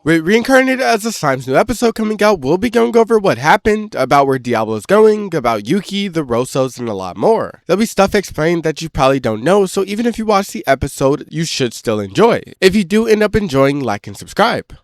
With Reincarnated as a Slime's new episode coming out, we'll be going over what happened, about where Diablo's going, about Yuuki, the Rossos, and a lot more. There'll be stuff explained that you probably don't know, so even if you watch the episode, you should still enjoy. If you do end up enjoying, like and subscribe.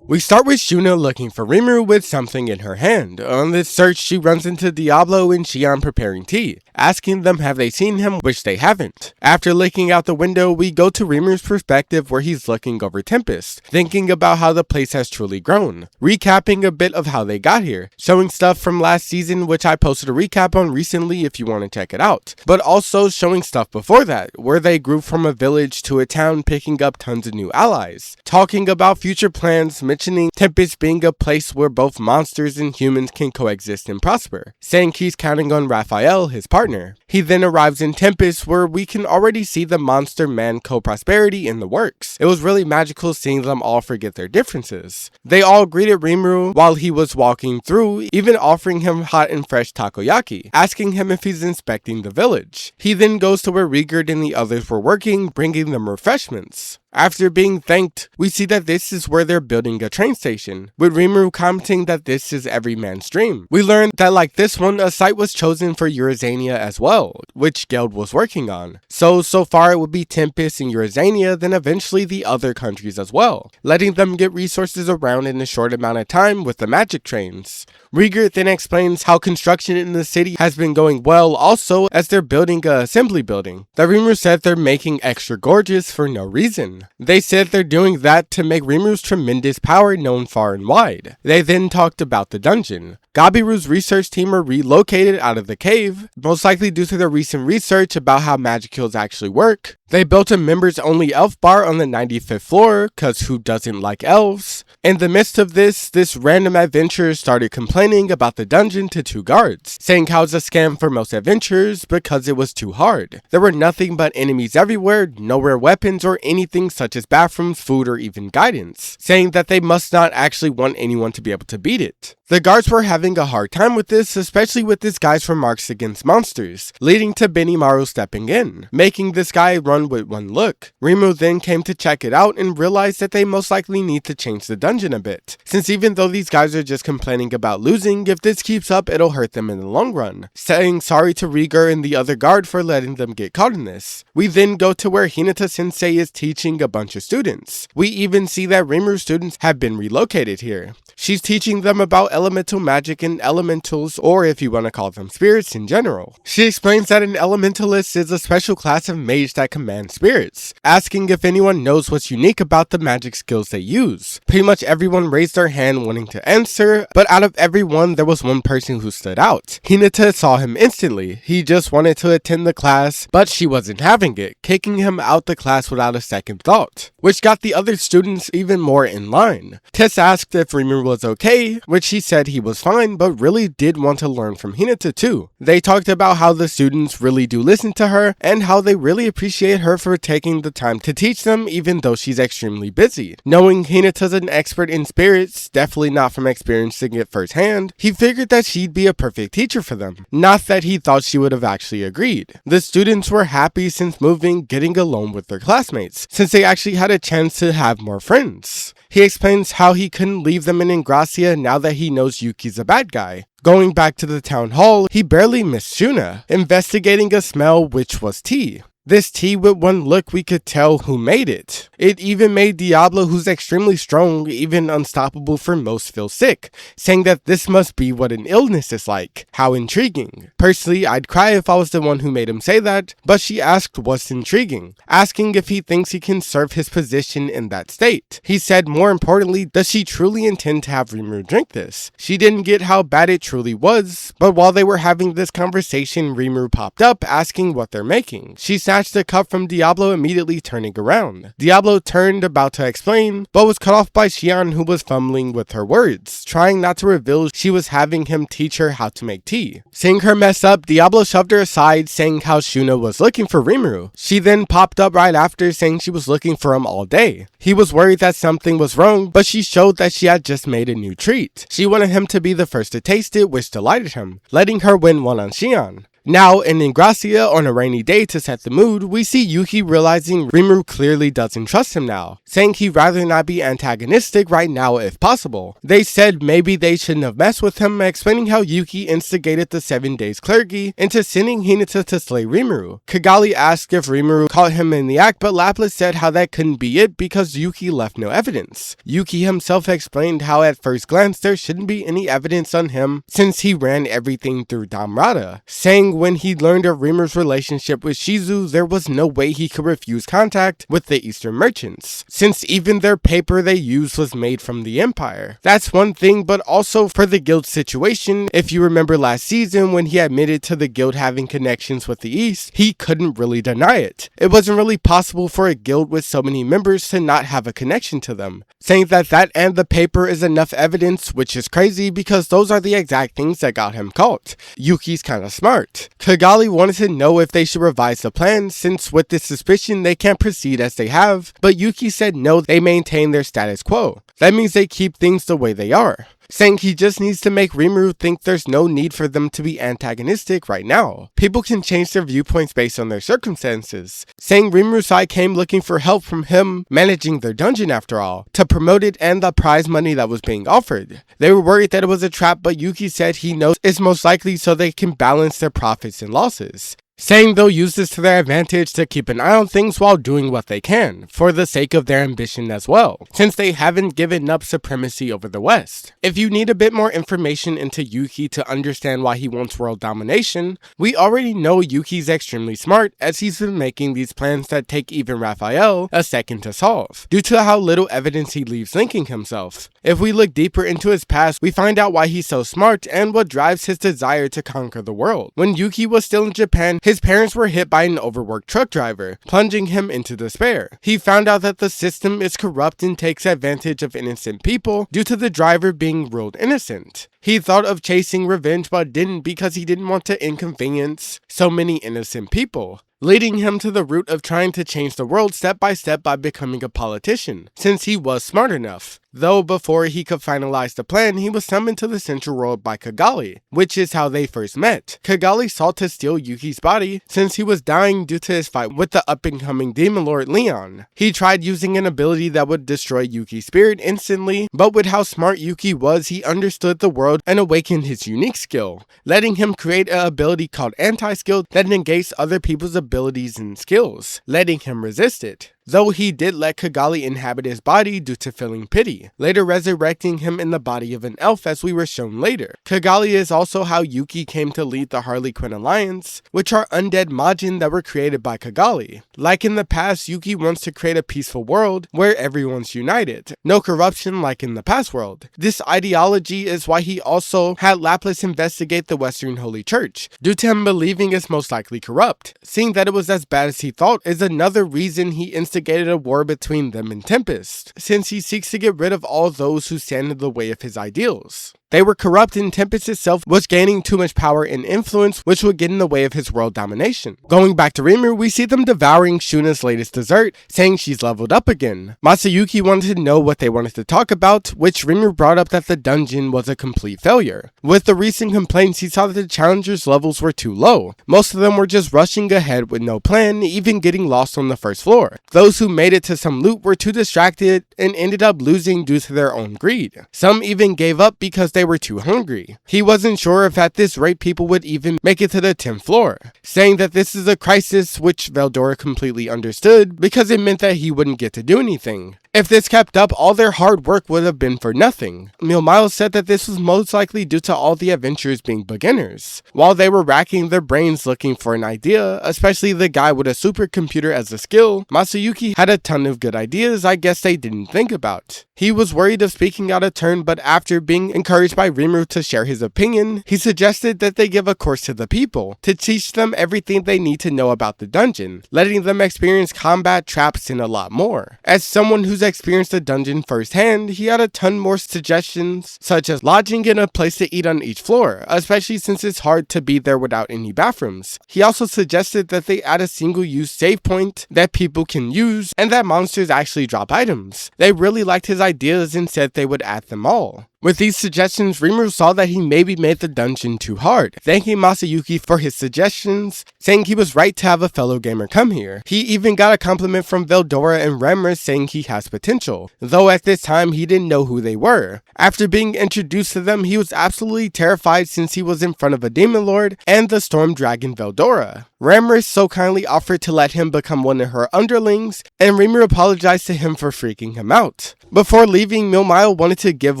We start with Shuna looking for Rimuru with something in her hand. On this search, she runs into Diablo and Xian preparing tea, asking them have they seen him, which they haven't. After looking out the window, we go to Rimuru's perspective where he's looking over Tempest, thinking about how the place has truly grown, recapping a bit of how they got here, showing stuff from last season which I posted a recap on recently if you want to check it out, but also showing stuff before that, where they grew from a village to a town picking up tons of new allies, talking about future plans, mentioning Tempest being a place where both monsters and humans can coexist and prosper, saying he's counting on Raphael, his partner. He then arrives in Tempest where we can already see the monster man co-prosperity in the works. It was really magical seeing them all forget their differences. They all greeted Rimuru while he was walking through, even offering him hot and fresh takoyaki, asking him if he's inspecting the village. He then goes to where Rigurd and the others were working, bringing them refreshments. After being thanked, we see that this is where they're building a train station, with Rimuru commenting that this is every man's dream. We learned that like this one, a site was chosen for Eurazania as well, which Geld was working on. So far it would be Tempest and Eurazania, then eventually the other countries as well, letting them get resources around in a short amount of time with the magic trains. Rigurd then explains how construction in the city has been going well also as they're building a assembly building, that Rimuru said they're making extra gorgeous for no reason. They said they're doing that to make Rimuru's tremendous power known far and wide. They then talked about the dungeon. Gabiru's research team are relocated out of the cave, most likely due to their recent research about how magic kills actually work. They built a members only elf bar on the 95th floor, cause who doesn't like elves? In the midst of this random adventurer started complaining about the dungeon to two guards, saying how it's a scam for most adventurers because it was too hard. There were nothing but enemies everywhere, no rare weapons or anything such as bathrooms, food, or even guidance, saying that they must not actually want anyone to be able to beat it. The guards were having a hard time with this, especially with this guy's remarks against monsters, leading to Benimaru stepping in, making this guy run with one look. Rimuru then came to check it out and realized that they most likely need to change the dungeon a bit, since even though these guys are just complaining about losing, if this keeps up it'll hurt them in the long run, saying sorry to Rigurd and the other guard for letting them get caught in this. We then go to where Hinata sensei is teaching a bunch of students. We even see that Rimuru's students have been relocated here. She's teaching them about elemental magic and elementals, or if you want to call them spirits in general. She explains that an elementalist is a special class of mage that commands spirits, asking if anyone knows what's unique about the magic skills they use. Pretty much everyone raised their hand wanting to answer, but out of everyone there was one person who stood out. Hinata saw him instantly. He just wanted to attend the class, but she wasn't having it, kicking him out the class without a second thought, which got the other students even more in line. Tess asked if Rimuru was okay, which he said he was fine, but really did want to learn from Hinata too. They talked about how the students really do listen to her, and how they really appreciate her for taking the time to teach them even though she's extremely busy. Knowing Hinata's an expert in spirits, definitely not from experiencing it firsthand, he figured that she'd be a perfect teacher for them. Not that he thought she would have actually agreed. The students were happy since moving, getting alone with their classmates, since they actually had a chance to have more friends. He explains how he couldn't leave them in Ingracia now that he knows Yuki's a bad guy. Going back to the town hall, he barely missed Shuna, investigating a smell which was tea. This tea, with one look we could tell who made it. It even made Diablo, who's extremely strong, even unstoppable for most, feel sick, saying that this must be what an illness is like. How intriguing. Personally, I'd cry if I was the one who made him say that, but she asked what's intriguing, asking if he thinks he can serve his position in that state. He said more importantly, does she truly intend to have Rimuru drink this? She didn't get how bad it truly was, but while they were having this conversation, Rimuru popped up asking what they're making. She snatched the cup from Diablo, immediately turning around. Diablo turned about to explain, but was cut off by Xian, who was fumbling with her words, trying not to reveal she was having him teach her how to make tea. Seeing her mess up, Diablo shoved her aside, saying how Shuna was looking for Rimuru. She then popped up right after, saying she was looking for him all day. He was worried that something was wrong, but she showed that she had just made a new treat. She wanted him to be the first to taste it, which delighted him, letting her win one on Xian. Now, in Ingracia, on a rainy day to set the mood, we see Yuuki realizing Rimuru clearly doesn't trust him now, saying he'd rather not be antagonistic right now if possible. They said maybe they shouldn't have messed with him, explaining how Yuuki instigated the 7 days clergy into sending Hinata to slay Rimuru. Kigali asked if Rimuru caught him in the act, but Laplace said how that couldn't be it because Yuuki left no evidence. Yuuki himself explained how at first glance there shouldn't be any evidence on him since he ran everything through Damrata, saying when he learned of Rimuru's relationship with Shizu, there was no way he could refuse contact with the Eastern merchants, since even their paper they used was made from the Empire. That's one thing, but also for the guild situation, if you remember last season when he admitted to the guild having connections with the East, he couldn't really deny it. It wasn't really possible for a guild with so many members to not have a connection to them, saying that and the paper is enough evidence, which is crazy because those are the exact things that got him caught. Yuki's kinda smart. Kigali wanted to know if they should revise the plan since with this suspicion they can't proceed as they have, but Yuuki said no, they maintain their status quo. That means they keep things the way they are, saying he just needs to make Rimuru think there's no need for them to be antagonistic right now. People can change their viewpoints based on their circumstances, saying Rimuru's side came looking for help from him managing their dungeon after all, to promote it and the prize money that was being offered. They were worried that it was a trap, but Yuuki said he knows it's most likely so they can balance their profits and losses, saying they'll use this to their advantage to keep an eye on things while doing what they can, for the sake of their ambition as well, since they haven't given up supremacy over the West. If you need a bit more information into Yuuki to understand why he wants world domination, we already know Yuuki's extremely smart, as he's been making these plans that take even Raphael a second to solve, due to how little evidence he leaves linking himself. If we look deeper into his past, we find out why he's so smart and what drives his desire to conquer the world. When Yuuki was still in Japan, his parents were hit by an overworked truck driver, plunging him into despair. He found out that the system is corrupt and takes advantage of innocent people due to the driver being ruled innocent. He thought of chasing revenge but didn't because he didn't want to inconvenience so many innocent people, leading him to the route of trying to change the world step by step by becoming a politician, since he was smart enough. Though before he could finalize the plan, he was summoned to the Central World by Kigali, which is how they first met. Kigali sought to steal Yuki's body since he was dying due to his fight with the up-and-coming Demon Lord Leon. He tried using an ability that would destroy Yuki's spirit instantly, but with how smart Yuki was, he understood the world and awakened his unique skill, letting him create an ability called Anti-Skill that negates other people's abilities and skills, letting him resist it. Though he did let Kigali inhabit his body due to feeling pity, later resurrecting him in the body of an elf as we were shown later. Kigali is also how Yuuki came to lead the Harley Quinn Alliance, which are undead Majin that were created by Kigali. Like in the past, Yuuki wants to create a peaceful world where everyone's united, no corruption like in the past world. This ideology is why he also had Laplace investigate the Western Holy Church, due to him believing it's most likely corrupt. Seeing that it was as bad as he thought is another reason he instigated a war between them and Tempest, since he seeks to get rid of all those who stand in the way of his ideals. They were corrupt and Tempest itself was gaining too much power and influence, which would get in the way of his world domination. Going back to Rimuru, we see them devouring Shuna's latest dessert, saying she's leveled up again. Masayuki wanted to know what they wanted to talk about, which Rimuru brought up that the dungeon was a complete failure. With the recent complaints, he saw that the challengers' levels were too low. Most of them were just rushing ahead with no plan, even getting lost on the first floor. Those who made it to some loot were too distracted and ended up losing due to their own greed. Some even gave up because they were too hungry. He wasn't sure if at this rate people would even make it to the 10th floor, saying that this is a crisis, which Veldora completely understood because it meant that he wouldn't get to do anything. If this kept up, all their hard work would have been for nothing. Miles said that this was most likely due to all the adventurers being beginners. While they were racking their brains looking for an idea, especially the guy with a supercomputer as a skill, Masayuki had a ton of good ideas I guess they didn't think about. He was worried of speaking out of turn, but after being encouraged by Rimuru to share his opinion, he suggested that they give a course to the people to teach them everything they need to know about the dungeon, letting them experience combat, traps, and a lot more. As someone who's experienced the dungeon firsthand, he had a ton more suggestions, such as lodging and a place to eat on each floor, especially since it's hard to be there without any bathrooms. He also suggested that they add a single-use save point that people can use, and that monsters actually drop items. They really liked his ideas and said they would add them all. With these suggestions, Rimuru saw that he maybe made the dungeon too hard, thanking Masayuki for his suggestions, saying he was right to have a fellow gamer come here. He even got a compliment from Veldora and Remris saying he has potential, though at this time he didn't know who they were. After being introduced to them, he was absolutely terrified since he was in front of a demon lord and the storm dragon Veldora. Remris so kindly offered to let him become one of her underlings, and Rimuru apologized to him for freaking him out. Before leaving, Milmail wanted to give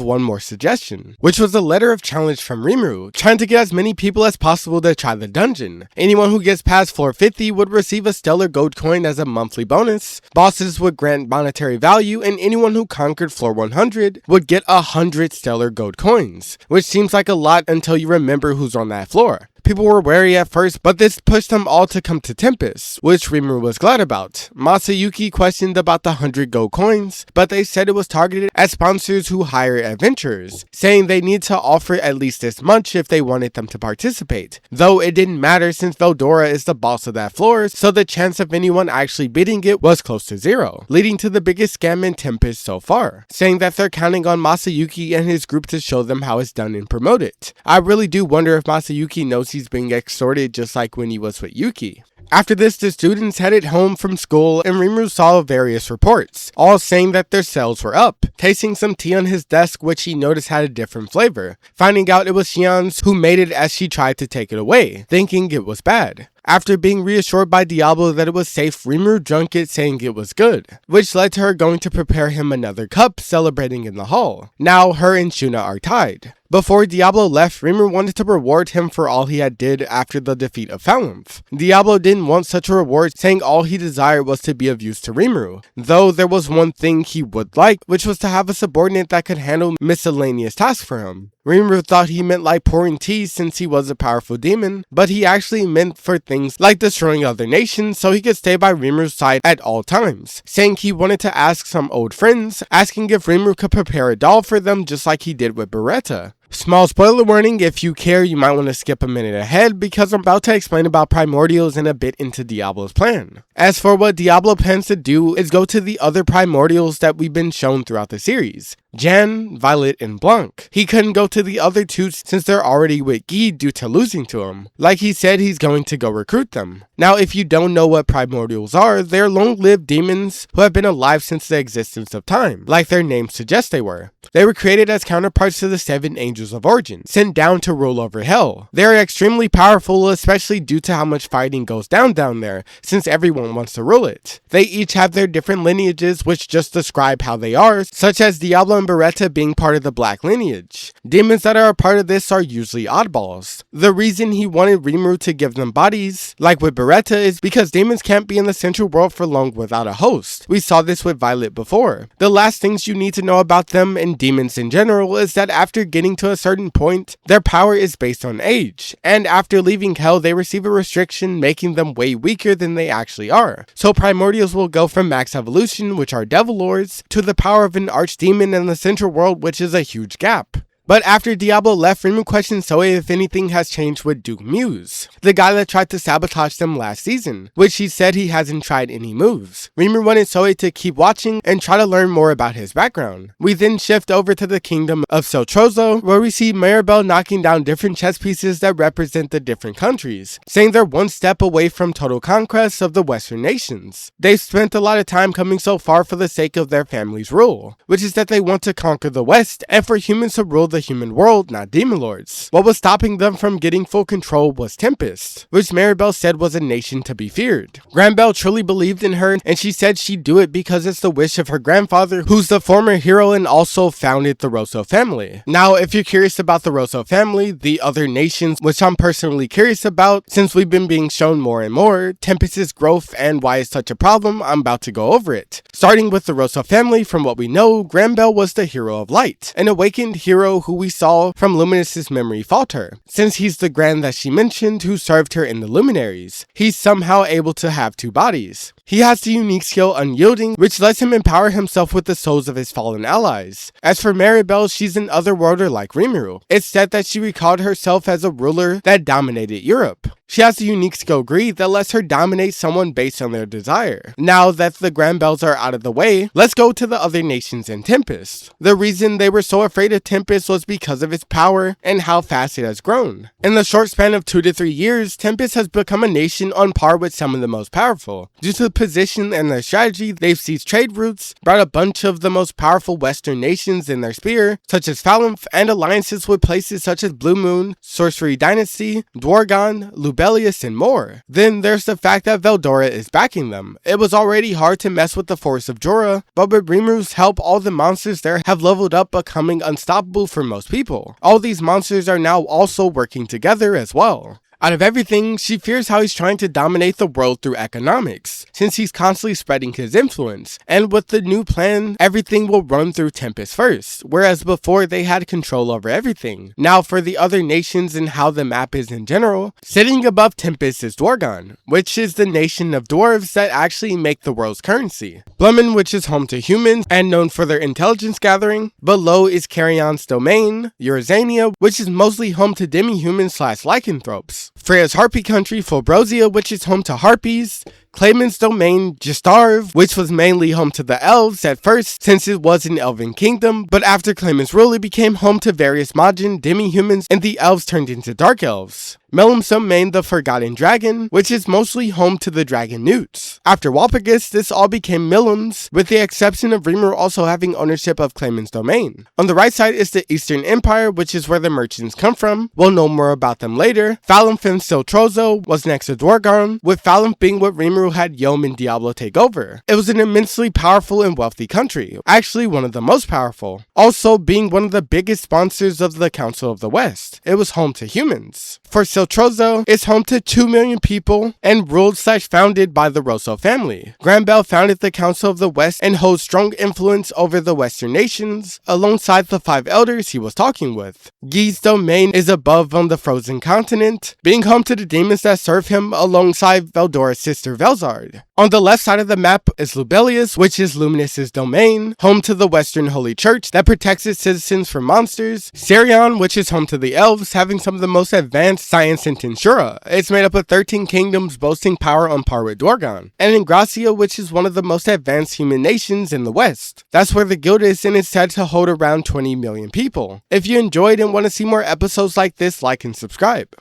one more suggestion, which was a letter of challenge from Rimuru, trying to get as many people as possible to try the dungeon. Anyone who gets past floor 50 would receive a stellar gold coin as a monthly bonus, bosses would grant monetary value, and anyone who conquered floor 100 would get 100 stellar gold coins, which seems like a lot until you remember who's on that floor. People were wary at first, but this pushed them all to come to Tempest, which Rimuru was glad about. Masayuki questioned about the 100 gold coins, but they said it was targeted at sponsors who hire adventurers, saying they need to offer at least this much if they wanted them to participate. Though it didn't matter since Veldora is the boss of that floor, so the chance of anyone actually bidding it was close to zero, leading to the biggest scam in Tempest so far, saying that they're counting on Masayuki and his group to show them how it's done and promote it. I really do wonder if Masayuki knows he's being extorted just like when he was with Yuuki. After this, the students headed home from school and Rimuru saw various reports, all saying that their sales were up, tasting some tea on his desk which he noticed had a different flavor, finding out it was Xian's who made it as she tried to take it away, thinking it was bad. After being reassured by Diablo that it was safe, Rimuru drank it saying it was good, which led to her going to prepare him another cup, celebrating in the hall. Now her and Shuna are tied. Before Diablo left, Rimuru wanted to reward him for all he had did after the defeat of Phalanx. Diablo didn't want such a reward, saying all he desired was to be of use to Rimuru, though there was one thing he would like, which was to have a subordinate that could handle miscellaneous tasks for him. Rimuru thought he meant like pouring tea since he was a powerful demon, but he actually meant for things like destroying other nations so he could stay by Rimuru's side at all times, saying he wanted to ask some old friends, asking if Rimuru could prepare a doll for them just like he did with Beretta. Small spoiler warning, if you care you might want to skip a minute ahead because I'm about to explain about Primordials and a bit into Diablo's plan. As for what Diablo plans to do is go to the other Primordials that we've been shown throughout the series. Jan, Violet, and Blanc. He couldn't go to the other two since they're already with Guy due to losing to him. Like he said, he's going to go recruit them. Now, if you don't know what Primordials are, they're long-lived demons who have been alive since the existence of time, like their names suggest they were. They were created as counterparts to the 7 Angels of Origin, sent down to rule over Hell. They are extremely powerful, especially due to how much fighting goes down there, since everyone wants to rule it. They each have their different lineages which just describe how they are, such as Diablo and Beretta being part of the Black lineage. Demons that are a part of this are usually oddballs. The reason he wanted Rimuru to give them bodies, like with Beretta, is because demons can't be in the central world for long without a host. We saw this with Violet before. The last things you need to know about them and demons in general is that after getting to a certain point, their power is based on age, and after leaving Hell they receive a restriction making them way weaker than they actually are. So Primordials will go from max evolution, which are Devil Lords, to the power of an archdemon in the central world, which is a huge gap. But after Diablo left, Rimuru questioned Soe if anything has changed with Duke Muse, the guy that tried to sabotage them last season, which he said he hasn't tried any moves. Rimuru wanted Soe to keep watching and try to learn more about his background. We then shift over to the kingdom of Sotrozo, where we see Maribel knocking down different chess pieces that represent the different countries, saying they're one step away from total conquest of the Western nations. They've spent a lot of time coming so far for the sake of their family's rule, which is that they want to conquer the West and for humans to rule the human world, not demon lords. What was stopping them from getting full control was Tempest, which Maribel said was a nation to be feared. Granbell truly believed in her, and she said she'd do it because it's the wish of her grandfather, who's the former hero and also founded the Rosso family. Now, if you're curious about the Rosso family, the other nations, which I'm personally curious about, since we've been being shown more and more, Tempest's growth and why it's such a problem, I'm about to go over it. Starting with the Rosso family, from what we know, Granbell was the hero of light, an awakened hero who we saw from Luminous's memory falter, since he's the Grand that she mentioned who served her in the Luminaries. He's somehow able to have 2 bodies. He has the unique skill Unyielding, which lets him empower himself with the souls of his fallen allies. As for Maribel, she's an otherworlder like Rimuru. It's said that she recalled herself as a ruler that dominated Europe. She has the unique skill Greed that lets her dominate someone based on their desire. Now that the Grand Bells are out of the way, let's go to the other nations in Tempest. The reason they were so afraid of Tempest was because of its power and how fast it has grown. In the short span of 2 to 3 years, Tempest has become a nation on par with some of the most powerful. Due to the position and their strategy, they've seized trade routes, brought a bunch of the most powerful Western nations in their sphere, such as Phalanx, and alliances with places such as Blue Moon, Sorcery Dynasty, Dwargon, Lubelius, and more. Then there's the fact that Veldora is backing them. It was already hard to mess with the Forest of Jorah, but with Rimuru's help, all the monsters there have leveled up, becoming unstoppable for most people. All these monsters are now also working together as well. Out of everything, she fears how he's trying to dominate the world through economics, since he's constantly spreading his influence, and with the new plan, everything will run through Tempest first, whereas before they had control over everything. Now for the other nations and how the map is in general, sitting above Tempest is Dwargon, which is the nation of dwarves that actually make the world's currency. Blummin, which is home to humans and known for their intelligence gathering. Below is Carrion's domain, Eurazania, which is mostly home to demi-humans / lycanthropes. Freya's Harpy country, Fulbrosia, which is home to harpies. Clayman's domain, Gistarv, which was mainly home to the elves at first since it was an elven kingdom, but after Clayman's rule it became home to various Majin, demi-humans, and the elves turned into dark elves. Melum's domain, the Forgotten Dragon, which is mostly home to the dragon newts. After Walpurgis, this all became Milum's, with the exception of Rimuru also having ownership of Clayman's domain. On the right side is the Eastern Empire, which is where the merchants come from. We'll know more about them later. Phalanx and Siltrozo was next to Dwargon, with Phalanx being what Rimuru had Yom and Diablo take over. It was an immensely powerful and wealthy country, actually one of the most powerful. Also being one of the biggest sponsors of the Council of the West. It was home to humans. For Siltrozo, it's home to 2 million people and ruled / founded by the Rosso family. Granbell founded the Council of the West and holds strong influence over the Western nations, alongside the 5 elders he was talking with. Guy's domain is above on the frozen continent, being home to the demons that serve him alongside Veldora's sister Velzard. On the left side of the map is Lubelius, which is Luminous's domain, home to the Western Holy Church that protects its citizens from monsters. Serion, which is home to the elves, having some of the most advanced science in Tensura. It's made up of 13 kingdoms boasting power on par with Dwargon. And Ingracia, which is one of the most advanced human nations in the West. That's where the guild is, and it's said to hold around 20 million people. If you enjoyed and want to see more episodes like this, like and subscribe.